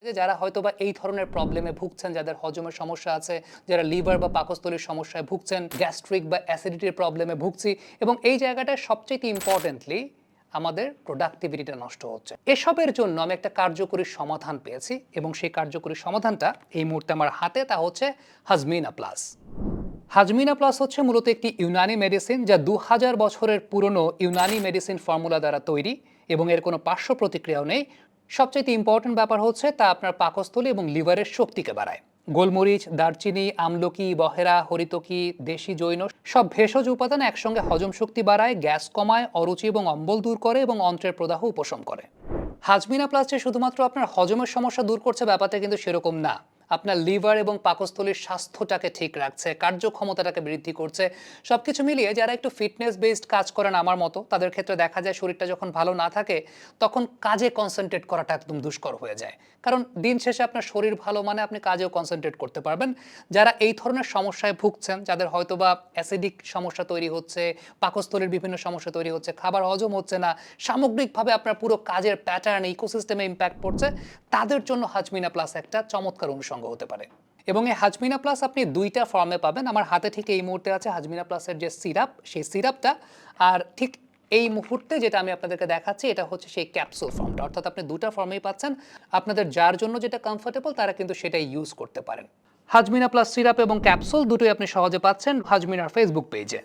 যে যারা হয়তোবা এই ধরনের প্রবলেমে ভুগছেন, যাদের হজমের সমস্যা আছে, যারা লিভার বা পাকস্থলীর সমস্যায় ভুগছেন, গ্যাস্ট্রিক বা অ্যাসিডিটির প্রবলেমে ভুগছি, এবং এই জায়গাটায় সবচেয়ে ইম্পর্টেন্টলি আমাদের প্রোডাক্টিভিটিটা নষ্ট হচ্ছে। এসবের জন্য আমি একটা কার্যকরী সমাধান পেয়েছি, এবং সেই কার্যকরী সমাধানটা এই মুহূর্তে আমার হাতে, তা হচ্ছে হাজমিনা প্লাস। হাজমিনা প্লাস হচ্ছে মূলত একটি ইউনানি মেডিসিন, যা 2000 বছরের পুরনো ইউনানি মেডিসিন ফর্মুলা দ্বারা তৈরি, এবং এর কোনো পার্শ্ব প্রতিক্রিয়াও নেই। সবচেয়ে ইম্পর্টেন্ট ব্যাপার হচ্ছে তা আপনার পাকস্থলী এবং লিভারের শক্তিকে বাড়ায়। গোলমরিচ, দারচিনি, আমলকি, বহেরা, হরিতকি, দেশি জৈন সব ভেষজ উপাদান একসঙ্গে হজম শক্তি বাড়ায়, গ্যাস কমায়, অরুচি এবং অম্বল দূর করে এবং অন্ত্রের প্রদাহ উপশম করে। হাজমিনা প্লাস যে শুধুমাত্র আপনার হজমের সমস্যা দূর করছে ব্যাপারটা কিন্তু সেরকম না। আপনার লিভার এবং পাকস্থলীর স্বাস্থ্যটাকে ঠিক রাখছে, কার্যক্ষমতাটাকে বৃদ্ধি করছে। সবকিছু মিলিয়ে যারা একটু ফিটনেস বেসড কাজ করেন আমার মতো, তাদের ক্ষেত্রে দেখা যায় শরীরটা যখন ভালো না থাকে তখন কাজে কনসেন্ট্রেট করাটা একদম দুষ্কর হয়ে যায়। কারণ দিন শেষে আপনার শরীর ভালো মানে আপনি কাজেও কনসেন্ট্রেট করতে পারবেন। যারা এই ধরনের সমস্যায় ভুগছেন, যাদের হয়তোবা অ্যাসিডিক সমস্যা তৈরি হচ্ছে, পাকস্থলীর বিভিন্ন সমস্যা তৈরি হচ্ছে, খাবার হজম হচ্ছে না, সামগ্রিকভাবে আপনার পুরো কাজের প্যাটার্ন, ইকোসিস্টেমে ইম্প্যাক্ট পড়ছে, তাদের জন্য হাজমিনা প্লাস একটা চমৎকার অনুষঙ্গ হতে পারে। এবং এই হাজমিনা প্লাস আপনি দুইটা ফর্মে পাবেন। আমার হাতে ঠিক এই মুহূর্তে আছে হাজমিনা প্লাসের যে সিরাপ, সেই সিরাপটা। আর ঠিক এই মুহূর্তে যেটা আমি আপনাদেরকে দেখাচ্ছি, এটা হচ্ছে সেই ক্যাপসুল ফর্মটা। অর্থাৎ আপনি দুটা ফর্মেই পাচ্ছেন। আপনাদের যার জন্য যেটা কমফোর্টেবল তারা কিন্তু সেটাই ইউজ করতে পারেন। হাজমিনা প্লাস সিরাপ এবং ক্যাপসুল দুটোই আপনি সহজে পাচ্ছেন হাজমিনার ফেসবুক পেজে।